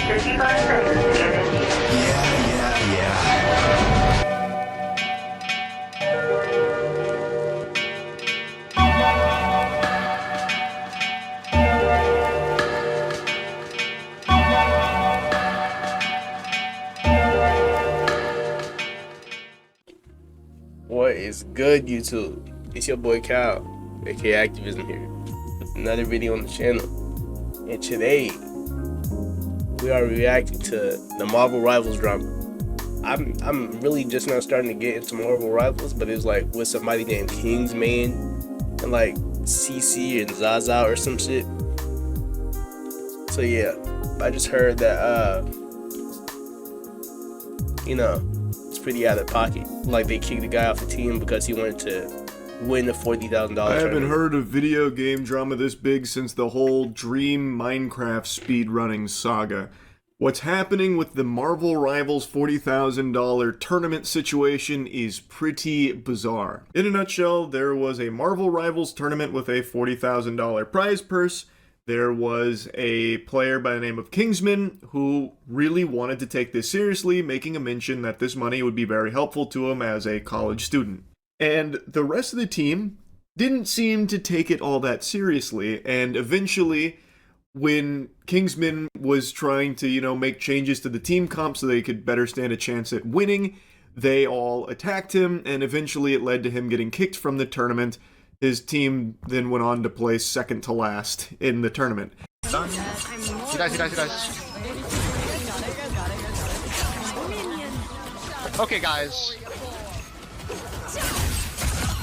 What is good, YouTube? It's your boy Kyle, aka Activism here, with another video on the channel. And today, we are reacting to the Marvel Rivals drama. I'm really just now starting to get into Marvel Rivals, but it's like with somebody named Kingsman and like CC and Zaza or some shit. So yeah, I just heard that it's pretty out of pocket. Like they kicked the guy off the team because he wanted to win the $40,000. I haven't heard of video game drama this big since the whole Dream Minecraft speedrunning saga. What's happening with the Marvel Rivals $40,000 tournament situation is pretty bizarre. In a nutshell, there was a Marvel Rivals tournament with a $40,000 prize purse. There was a player by the name of Kingsman who really wanted to take this seriously, making a mention that this money would be very helpful to him as a college student. And the rest of the team didn't seem to take it all that seriously, and eventually, when Kingsman was trying to, make changes to the team comp so they could better stand a chance at winning, they all attacked him, and eventually it led to him getting kicked from the tournament. His team then went on to place second to last in the tournament. Okay, guys.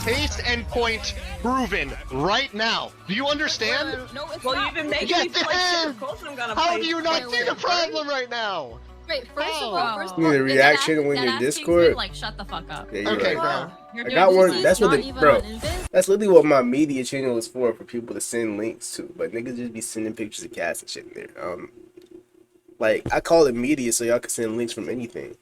Pace and point proven right now. Do you understand? No, it's well, you've been making me feel like shit. Of course I'm gonna How do you not see the problem right now? Wait, first of all, you need a reaction when your Discord. Like, shut the fuck up. Yeah, okay, right. bro. I got one. That's what that's literally what my media channel is for people to send links to. But niggas just be sending pictures of cats and shit in there. Like I call it media so y'all can send links from anything,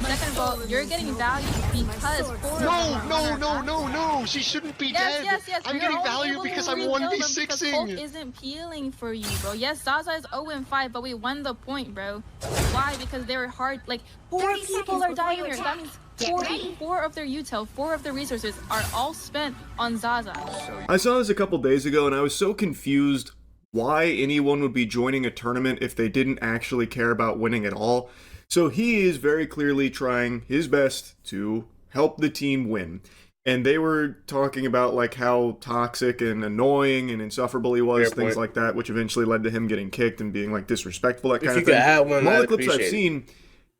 Second of all, you're getting value because No, she shouldn't be dead. Yes. I'm getting value because I'm 1v6ing. Hulk isn't peeling for you, bro. Yes, Zaza is 0-5, but we won the point, bro. Why? Because they were hard. Like 4 people are dying here. That means four of their util, 4 of their resources are all spent on Zaza. I saw this a couple days ago and I was so confused why anyone would be joining a tournament if they didn't actually care about winning at all. So he is very clearly trying his best to help the team win. And they were talking about like how toxic and annoying and insufferable he was, things like that, which eventually led to him getting kicked and being like disrespectful, that kind of thing. All the clips I've seen,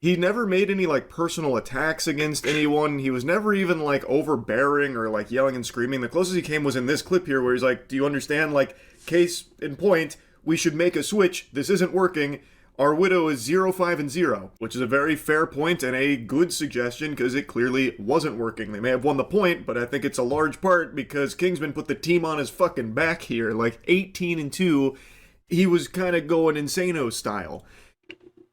he never made any like personal attacks against anyone. He was never even like overbearing or like yelling and screaming. The closest he came was in this clip here where he's like, do you understand? Like, case in point, we should make a switch. This isn't working. Our widow is 0-5-0, which is a very fair point and a good suggestion because it clearly wasn't working. They may have won the point, but I think it's a large part because Kingsman put the team on his fucking back here. Like 18-2, he was kind of going Insano style.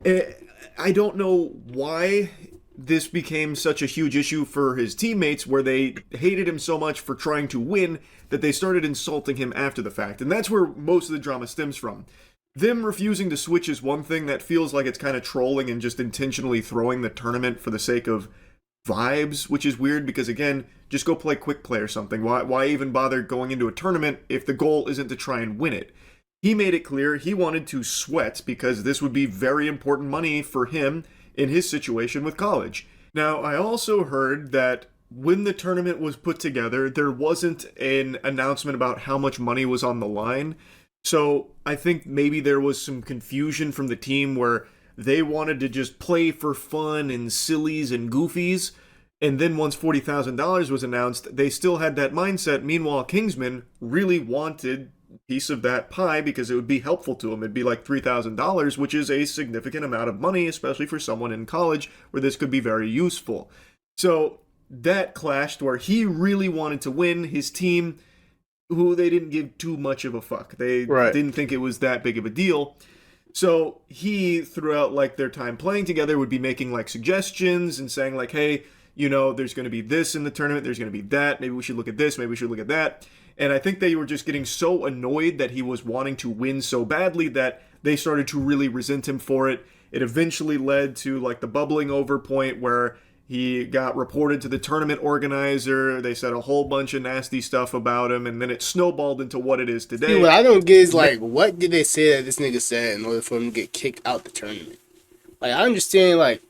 I don't know why this became such a huge issue for his teammates where they hated him so much for trying to win that they started insulting him after the fact. And that's where most of the drama stems from. Them refusing to switch is one thing that feels like it's kind of trolling and just intentionally throwing the tournament for the sake of vibes, which is weird because, again, just go play quick play or something. Why even bother going into a tournament if the goal isn't to try and win it? He made it clear he wanted to sweat because this would be very important money for him in his situation with college. Now, I also heard that when the tournament was put together, there wasn't an announcement about how much money was on the line. So I think maybe there was some confusion from the team where they wanted to just play for fun and sillies and goofies. And then once $40,000 was announced, they still had that mindset. Meanwhile, Kingsman really wanted a piece of that pie because it would be helpful to him. It'd be like $3,000, which is a significant amount of money, especially for someone in college where this could be very useful. So that clashed where he really wanted to win. His team, who they didn't give too much of a fuck. They didn't think it was that big of a deal. So he, throughout like their time playing together, would be making like suggestions and saying like, hey, you know, there's going to be this in the tournament, there's going to be that, maybe we should look at this, maybe we should look at that. And I think they were just getting so annoyed that he was wanting to win so badly that they started to really resent him for it. It eventually led to like the bubbling over point where he got reported to the tournament organizer. They said a whole bunch of nasty stuff about him, and then it snowballed into what it is today. See, what I don't get is like, what did they say that this nigga said in order for him to get kicked out the tournament? Like, I understand, like,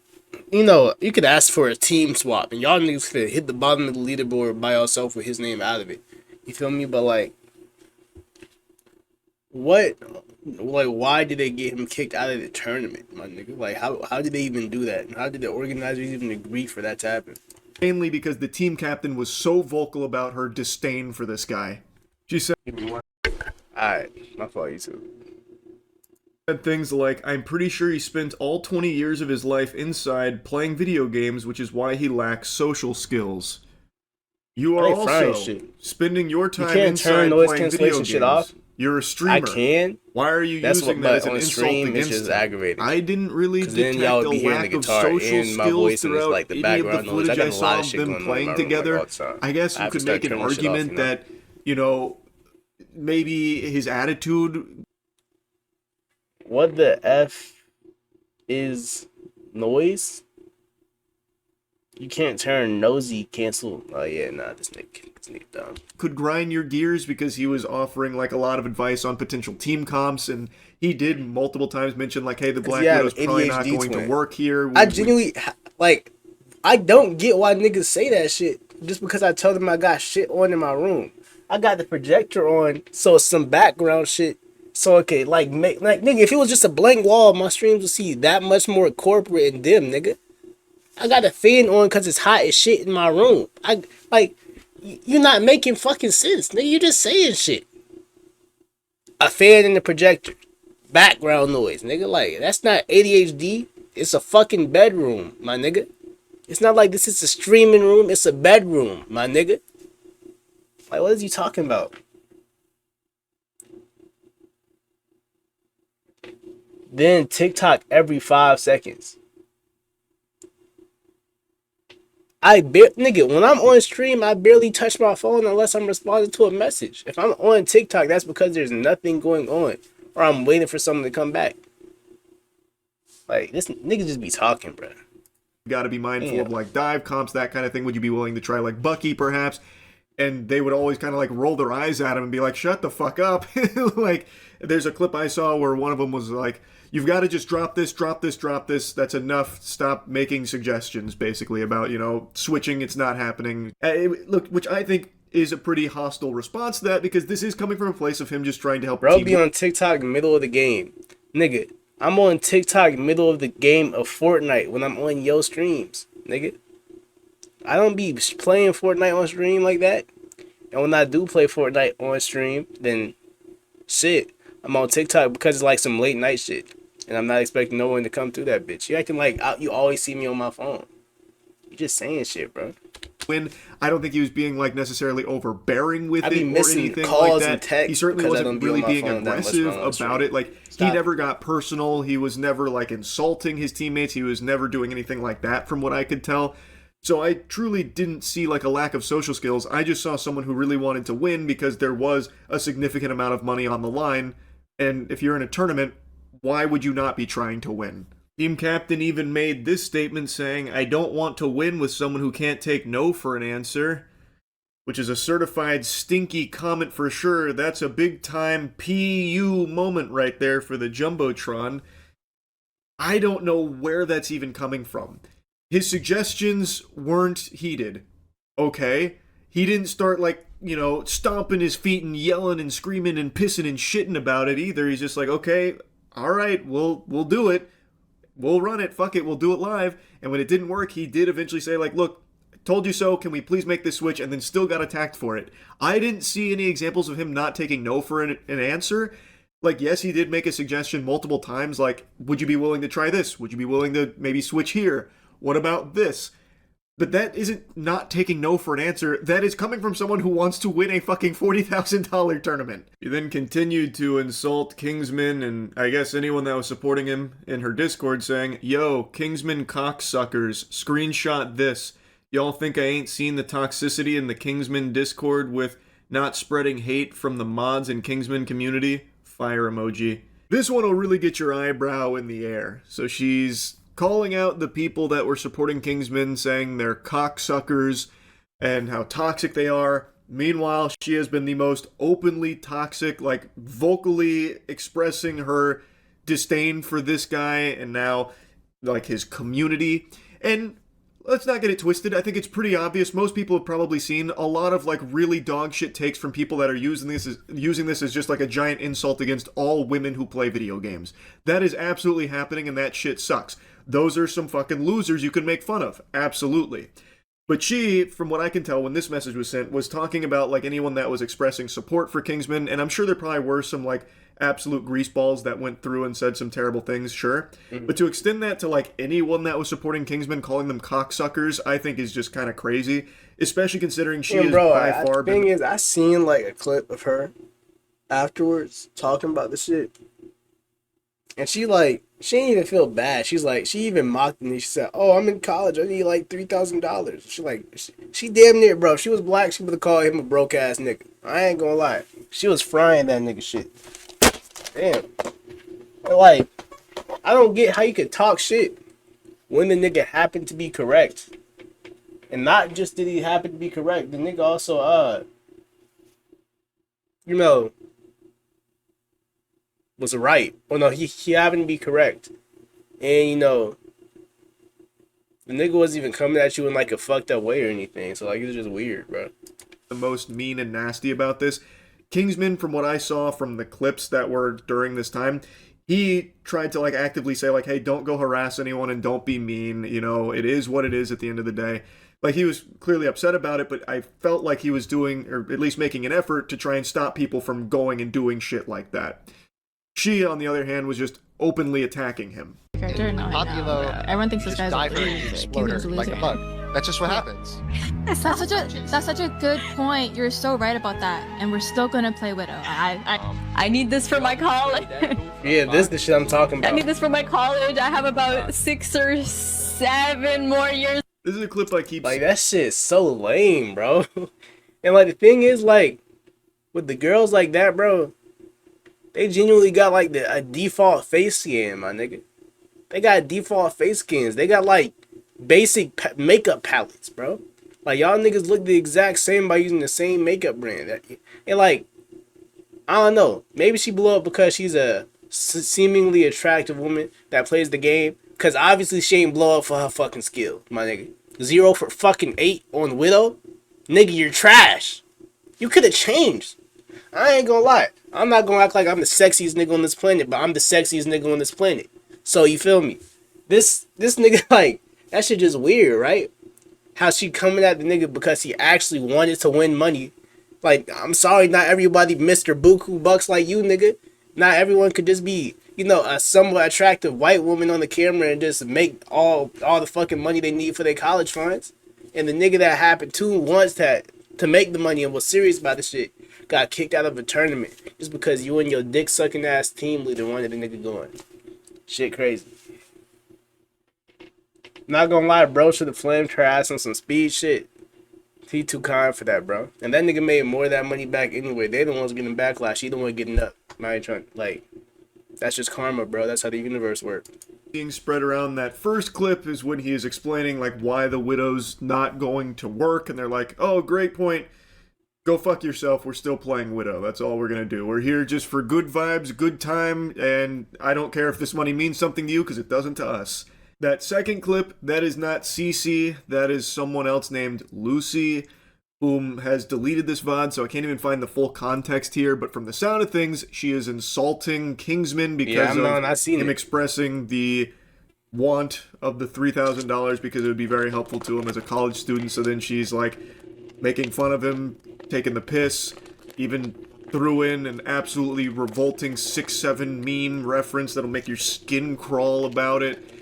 you know, you could ask for a team swap, and y'all niggas could hit the bottom of the leaderboard by yourself with his name out of it. You feel me? But like, what? Like, why did they get him kicked out of the tournament, my nigga? Like, how did they even do that? How did the organizers even agree for that to happen? Mainly because the team captain was so vocal about her disdain for this guy. She said, Alright, my fault, you too. Said things like, I'm pretty sure he spent all 20 years of his life inside playing video games, which is why he lacks social skills. You are also spending your time inside playing video games. Shit off. You're a streamer. I can. Why are you using that as an insult against it's just aggravating. I didn't really detect a lack of social skills throughout like the any of the footage I saw of them playing together. I guess you could make an argument that, you know, maybe his attitude... What the F is noise? You can't turn nosy cancel. Oh yeah, nah, this nigga dumb. Could grind your gears because he was offering like a lot of advice on potential team comps, and he did multiple times mention like, hey, the Black Widow's probably not going to work here. I genuinely, like, I don't get why niggas say that shit just because I told them I got shit on in my room. I got the projector on, so some background shit. So okay, like nigga, if it was just a blank wall, my streams would see that much more corporate and dim, nigga. I got a fan on because it's hot as shit in my room. You're not making fucking sense, nigga. You're just saying shit. A fan in the projector, background noise, nigga. Like, that's not ADHD. It's a fucking bedroom, my nigga. It's not like this is a streaming room. It's a bedroom, my nigga. Like, what is he talking about? Then TikTok every 5 seconds. Nigga, when I'm on stream, I barely touch my phone unless I'm responding to a message. If I'm on TikTok, that's because there's nothing going on, or I'm waiting for someone to come back. Like, this nigga just be talking, bro. You gotta be mindful of like dive comps, that kind of thing. Would you be willing to try like Bucky, perhaps? And they would always kind of like roll their eyes at him and be like, shut the fuck up. Like, there's a clip I saw where one of them was like, you've got to just drop this, drop this, drop this. That's enough. Stop making suggestions, basically, about, you know, switching. It's not happening. Look, which I think is a pretty hostile response to that, because this is coming from a place of him just trying to help. Bro, be on TikTok middle of the game. Nigga, I'm on TikTok middle of the game of Fortnite when I'm on yo streams, nigga. I don't be playing Fortnite on stream like that. And when I do play Fortnite on stream, then shit, I'm on TikTok because it's like some late night shit. And I'm not expecting no one to come through that bitch. You acting like you always see me on my phone. You just saying shit, bro. When I don't think he was being like necessarily overbearing with it or anything calls like that. And text he certainly wasn't really being aggressive about it. Like, he never got personal. He was never like insulting his teammates. He was never doing anything like that from what I could tell. So I truly didn't see like a lack of social skills. I just saw someone who really wanted to win because there was a significant amount of money on the line. And if you're in a tournament, why would you not be trying to win? Team captain even made this statement saying, I don't want to win with someone who can't take no for an answer, which is a certified stinky comment for sure. That's a big time PU moment right there for the Jumbotron. I don't know where that's even coming from. His suggestions weren't heeded. Okay? He didn't start like, you know, stomping his feet and yelling and screaming and pissing and shitting about it either. He's just like, okay, all right, we'll do it. We'll run it. Fuck it. We'll do it live. And when it didn't work, he did eventually say, like, look, told you so. Can we please make this switch? And then still got attacked for it. I didn't see any examples of him not taking no for an answer. Like, yes, he did make a suggestion multiple times. Like, would you be willing to try this? Would you be willing to maybe switch here? What about this? But that isn't not taking no for an answer. That is coming from someone who wants to win a fucking $40,000 tournament. He then continued to insult Kingsman and I guess anyone that was supporting him in her Discord, saying, yo, Kingsman cocksuckers, screenshot this. Y'all think I ain't seen the toxicity in the Kingsman Discord with not spreading hate from the mods and Kingsman community? Fire emoji. This one will really get your eyebrow in the air. So she's calling out the people that were supporting Kingsman, saying they're cocksuckers and how toxic they are. Meanwhile, she has been the most openly toxic, like vocally expressing her disdain for this guy and now like his community. And let's not get it twisted. I think it's pretty obvious. Most people have probably seen a lot of like really dog shit takes from people that are using this as just like a giant insult against all women who play video games. That is absolutely happening, and that shit sucks. Those are some fucking losers you can make fun of. Absolutely. But she, from what I can tell when this message was sent, was talking about like anyone that was expressing support for Kingsman, and I'm sure there probably were some like absolute greaseballs that went through and said some terrible things, sure. Mm-hmm. But to extend that to like anyone that was supporting Kingsman, calling them cocksuckers, I think is just kind of crazy, especially considering she is by far. The thing is, I seen like a clip of her afterwards talking about the shit, and she didn't even feel bad. She's like, she even mocked me. She said, "Oh, I'm in college. I need like $3,000." She damn near, bro. If she was black, she would have called him a broke ass nigga. I ain't gonna lie. She was frying that nigga shit. Damn. Like, I don't get how you could talk shit when the nigga happened to be correct. And not just did he happen to be correct, the nigga also, was right. Well, no, he happened to be correct. And, the nigga wasn't even coming at you in, like, a fucked up way or anything. So, like, it's just weird, bro. The most mean and nasty about this. Kingsman, from what I saw from the clips that were during this time, he tried to, like, actively say, like, hey, don't go harass anyone and don't be mean. It is what it is at the end of the day. Like, he was clearly upset about it, but I felt like he was doing, or at least making an effort to try and stop people from going and doing shit like that. She, on the other hand, was just openly attacking him. Everyone thinks this guy's a loser. Like a bug. That's just what happens. That's such a good point. You're so right about that. And we're still gonna play Widow. I need this for my college. Yeah, this is the shit I'm talking about. I need this for my college. I have about 6 or 7 more years. This is a clip I keep... Like, that shit's so lame, bro. And, like, the thing is, like, with the girls like that, bro, they genuinely got, like, a default face skin, my nigga. They got default face skins. They got, like, basic makeup palettes, bro. Like, y'all niggas look the exact same by using the same makeup brand. And, like, I don't know. Maybe she blew up because she's a seemingly attractive woman that plays the game. Because obviously she ain't blow up for her fucking skill, my nigga. 0 for fucking 8 on Widow? Nigga, you're trash. You could have changed. I ain't gonna lie. I'm not gonna act like I'm the sexiest nigga on this planet, but I'm the sexiest nigga on this planet. So, you feel me? This nigga, like, that shit just weird, right? How she coming at the nigga because he actually wanted to win money. Like, I'm sorry, not everybody Mr. Buku Bucks like you, nigga. Not everyone could just be, a somewhat attractive white woman on the camera and just make all the fucking money they need for their college funds. And the nigga that happened to wants to make the money and was serious about the shit got kicked out of a tournament just because you and your dick-sucking ass team leader wanted the nigga going. Shit crazy. Not gonna lie, bro should have flamed her ass on some speed shit. He too kind for that, bro. And that nigga made more of that money back anyway. They the ones getting backlash. She the one getting up. I ain't trying, like, that's just karma, bro. That's how the universe works. Being spread around that first clip is when he is explaining, like, why the Widow's not going to work. And they're like, oh, great point. Go fuck yourself. We're still playing Widow. That's all we're gonna do. We're here just for good vibes, good time, and I don't care if this money means something to you, because it doesn't to us. That second clip, that is not Cece, that is someone else named Lucy, whom has deleted this VOD, so I can't even find the full context here, but from the sound of things, she is insulting Kingsman because of him expressing the want of the $3,000 because it would be very helpful to him as a college student, so then she's like making fun of him, taking the piss, even threw in an absolutely revolting 6'7" meme reference that'll make your skin crawl about it.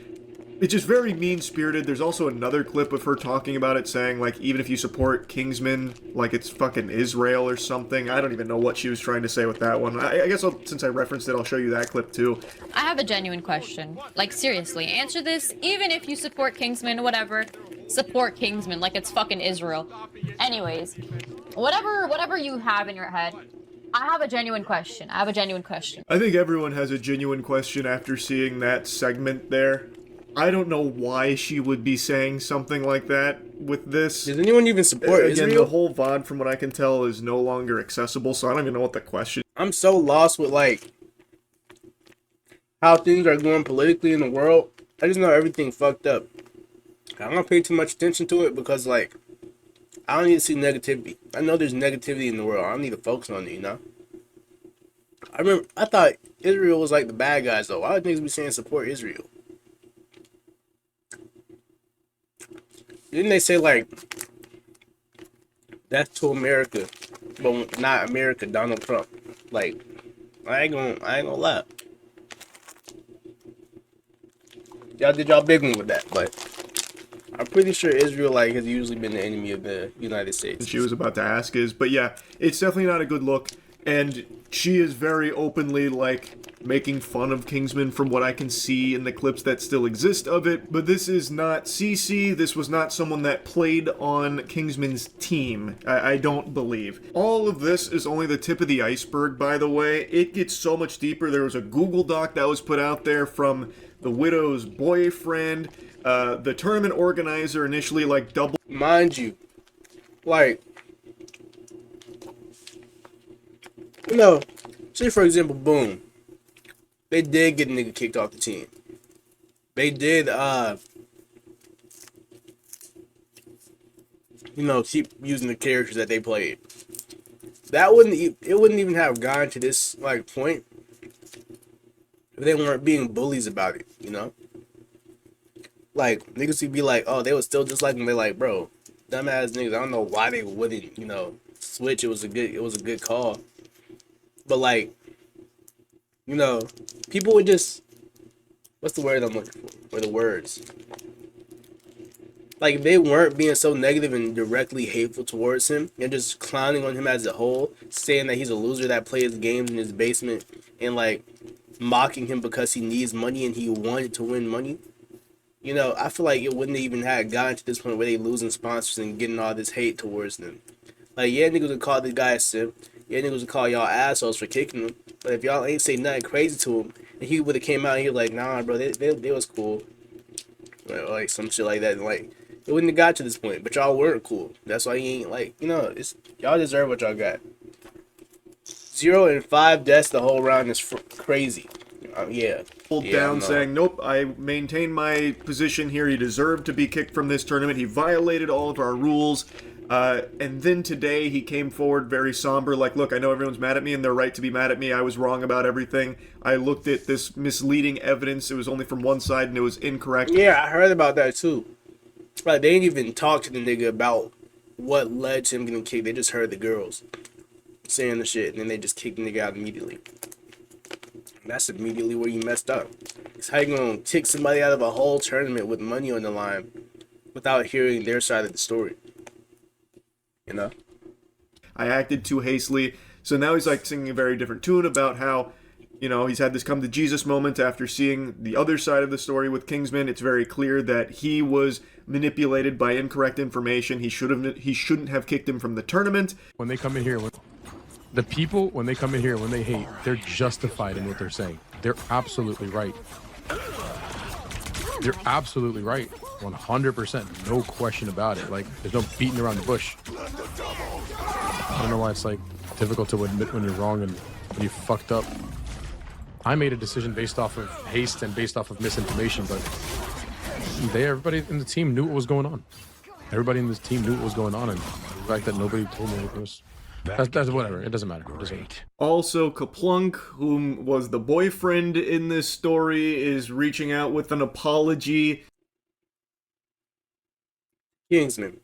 It's just very mean-spirited. There's also another clip of her talking about it, saying, like, even if you support Kingsman, like it's fucking Israel or something. I don't even know what she was trying to say with that one. I guess since I referenced it, I'll show you that clip, too. I have a genuine question. Like, seriously, answer this. Even if you support Kingsman, whatever, support Kingsman like it's fucking Israel. Anyways, whatever you have in your head, I have a genuine question. I I think everyone has a genuine question after seeing that segment there. I don't know why she would be saying something like that with this. Does anyone even support Again, Israel? the whole VOD, from what I can tell, is no longer accessible, so I don't even know what the question. I'm so lost with like how things are going politically in the world. I just know everything fucked up. I don't pay too much attention to it because like I don't need to see negativity. I know there's negativity in the world. I don't need to focus on it, you know? I thought Israel was like the bad guys though. Why would niggas be saying support Israel? Didn't they say like that's to America, but not America, Donald Trump? Like, I ain't gonna lie. Y'all did y'all big one with that, but I'm pretty sure Israel like has usually been the enemy of the United States. She was about to ask is, but yeah, it's definitely not a good look, and she is very openly like making fun of Kingsman from what I can see in the clips that still exist of it. But this is not CC. This was not someone that played on Kingsman's team. I don't believe. All of this is only the tip of the iceberg, by the way. It gets so much deeper. There was a Google Doc that was put out there from the widow's boyfriend. The tournament organizer initially like double. Mind you, like, you know, say for example, boom, they did get a nigga kicked off the team. They did, you know, keep using the characters that they played. It wouldn't even have gone to this like point if they weren't being bullies about it, you know. Like niggas would be like, oh, they was still just like them. They like, bro, dumbass niggas. I don't know why they wouldn't, you know, switch. It was a good call, but like, you know, people would just, what's the word I'm looking for? Or the words. Like, if they weren't being so negative and directly hateful towards him and just clowning on him as a whole, saying that he's a loser that plays games in his basement and, like, mocking him because he needs money and he wanted to win money, you know, I feel like it wouldn't even have gotten to this point where they losing sponsors and getting all this hate towards them. Like, yeah, niggas would call this guy a simp. Yeah, niggas would call y'all assholes for kicking him. But if y'all ain't say nothing crazy to him, and he would have came out and he was like, nah, bro, they was cool. Like, some shit like that. And, like, it wouldn't have got to this point. But y'all weren't cool. That's why he ain't, like, you know, y'all deserve what y'all got. 0 and 5 deaths the whole round is crazy. Yeah. Pulled down saying, nope, I maintain my position here. He deserved to be kicked from this tournament. He violated all of our rules. And then today he came forward very somber, like, look, I know everyone's mad at me and they're right to be mad at me. I was wrong about everything. I looked at this misleading evidence. It was only from one side and it was incorrect. Yeah, I heard about that too. Like, they didn't even talk to the nigga about what led to him getting kicked. They just heard the girls saying the shit and then they just kicked the nigga out immediately. That's immediately where you messed up. It's how you gonna kick somebody out of a whole tournament with money on the line without hearing their side of the story. You know? I acted too hastily. So now he's like singing a very different tune about how, you know, he's had this come to Jesus moment after seeing the other side of the story with Kingsman. It's very clear that he was manipulated by incorrect information. He shouldn't have kicked him from the tournament. When they come in here, the people, when they come in here, when they hate, they're justified in what they're saying. They're absolutely right. They're absolutely right. 100%. No question about it. Like, there's no beating around the bush. I don't know why it's, like, difficult to admit when you're wrong and when you fucked up. I made a decision based off of haste and based off of misinformation, but everybody in the team knew what was going on. Everybody in this team knew what was going on, and the fact that nobody told me it was... That's whatever. It doesn't matter. Also, Kaplunk, whom was the boyfriend in this story, is reaching out with an apology. Kingsman,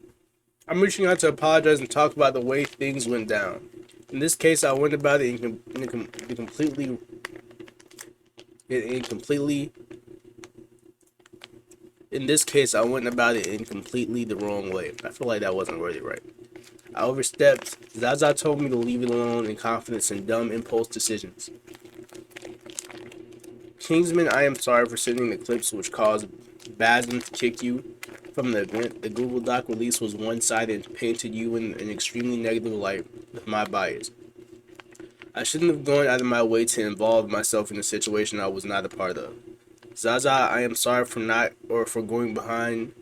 I'm reaching out to apologize and talk about the way things went down. In this case, I went about it in completely the wrong way. I feel like that wasn't really right. I overstepped. Zaza told me to leave it alone in confidence and dumb impulse decisions. Kingsman, I am sorry for sending the clips which caused Basm to kick you. from the event. The Google Doc release was one-sided and painted you in an extremely negative light with my bias. I shouldn't have gone out of my way to involve myself in a situation I was not a part of. Zaza, I am sorry for going behind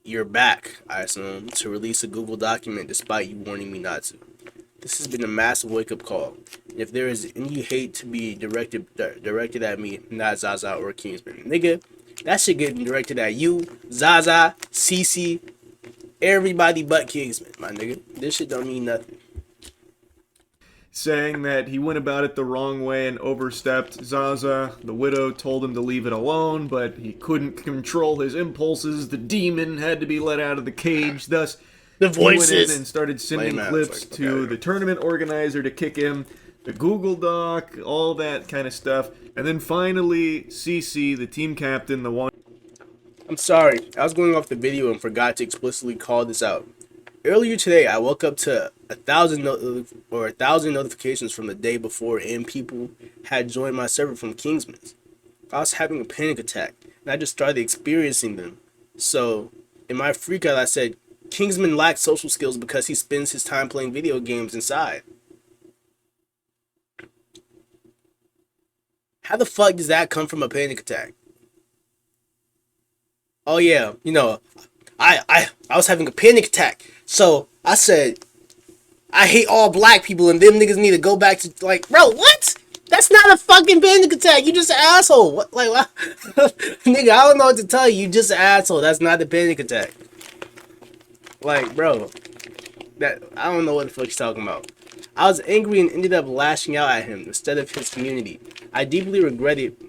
your back, I assume, to release a Google document despite you warning me not to. This has been a massive wake-up call. If there is any hate to be directed at me, not Zaza or Kingsman. Nigga, that shit getting directed at you, Zaza, CC, everybody but Kingsman, my nigga. This shit don't mean nothing. Saying that he went about it the wrong way and overstepped. Zaza, the widow, told him to leave it alone, but he couldn't control his impulses. The demon had to be let out of the cage. Thus, The he went voices. in and started sending clips to the tournament organizer to kick him, the Google Doc, all that kind of stuff. And then finally, CC, the team captain, the one... I'm sorry, I was going off the video and forgot to explicitly call this out. Earlier today, I woke up to 1,000 notifications from the day before, and people had joined my server from Kingsman's. I was having a panic attack, and I just started experiencing them. So, in my freak out, I said, Kingsman lacks social skills because he spends his time playing video games inside. How the fuck does that come from a panic attack? Oh yeah, you know, I was having a panic attack. So I said, I hate all black people and them niggas need to go back to, like, bro, what? That's not a fucking panic attack. You just an asshole. What, like, what? Nigga, I don't know what to tell you. You just an asshole. That's not a panic attack. Like, bro, that I don't know what the fuck he's talking about. I was angry and ended up lashing out at him instead of his community. I deeply regret it,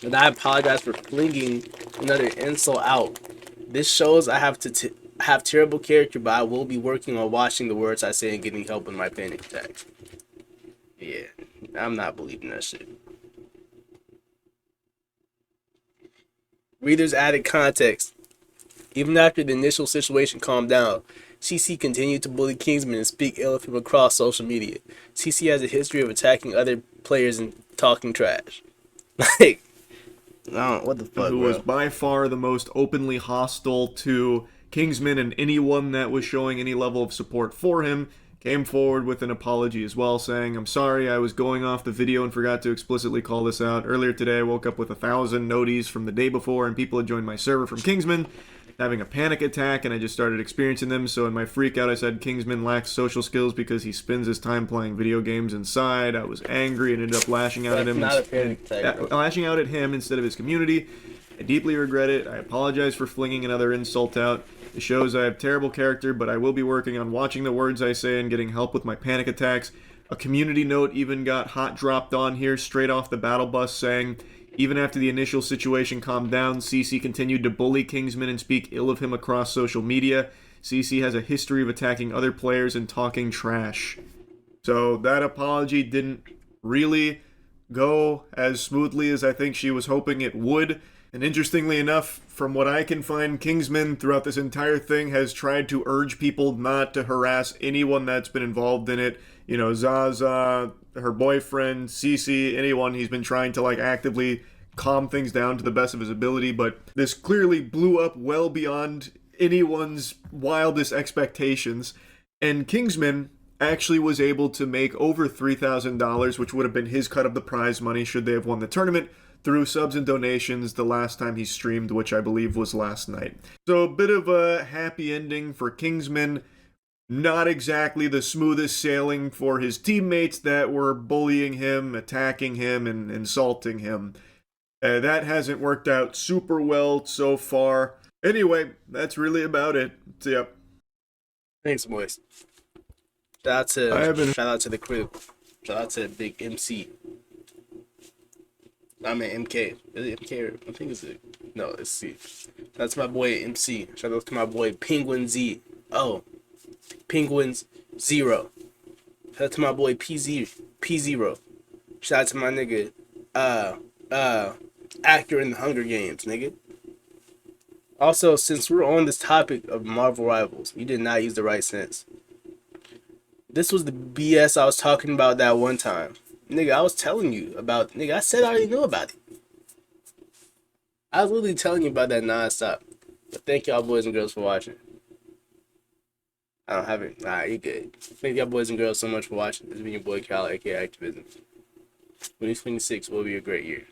and I apologize for flinging another insult out. This shows I have have terrible character, but I will be working on watching the words I say and getting help with my panic attacks. Yeah, I'm not believing that shit. Readers added context. Even after the initial situation calmed down, CC continued to bully Kingsman and speak ill of him across social media. CC has a history of attacking other players and talking trash. Like, what the fuck, who was by far the most openly hostile to Kingsman, and anyone that was showing any level of support for him came forward with an apology as well, saying, I'm sorry, I was going off the video and forgot to explicitly call this out. Earlier today, I woke up with 1,000 noties from the day before, and people had joined my server from Kingsman, having a panic attack, and I just started experiencing them. So in my freak out, I said Kingsman lacks social skills because he spends his time playing video games inside. I was angry and ended up lashing out at him. Not a panic attack, lashing out at him instead of his community. I deeply regret it. I apologize for flinging another insult out. It shows I have terrible character, but I will be working on watching the words I say and getting help with my panic attacks. A community note even got hot dropped on here straight off the battle bus saying, even after the initial situation calmed down, CC continued to bully Kingsman and speak ill of him across social media. CC has a history of attacking other players and talking trash. So that apology didn't really go as smoothly as I think she was hoping it would. And interestingly enough, from what I can find, Kingsman throughout this entire thing has tried to urge people not to harass anyone that's been involved in it. You know, Zaza, her boyfriend, Cece, anyone. He's been trying to, like, actively calm things down to the best of his ability, but this clearly blew up well beyond anyone's wildest expectations. And Kingsman actually was able to make over $3,000, which would have been his cut of the prize money should they have won the tournament, through subs and donations the last time he streamed, which I believe was last night. So a bit of a happy ending for Kingsman. Not exactly the smoothest sailing for his teammates that were bullying him, attacking him, and insulting him. That hasn't worked out super well so far. Anyway, that's really about it. So, yep. Thanks, boys. Shout out to the crew. Shout out to Big MC. I mean MK. Is it MK? I think it's no, it's C. That's my boy MC. Shout out to my boy Penguin Z. Oh, Penguins 0. Shout out to my boy P0. Shout out to my nigga actor in the Hunger Games, nigga. Also, since we're on this topic of Marvel Rivals, you did not use the right sense. This was the BS I was talking about that one time. Nigga, I was telling you about... Nigga, I said I already knew about it. I was literally telling you about that nonstop. But thank y'all boys and girls for watching. I don't have it. Nah, you good. Thank y'all boys and girls so much for watching. This has been your boy Cal, aka Activism. 2026 will be a great year.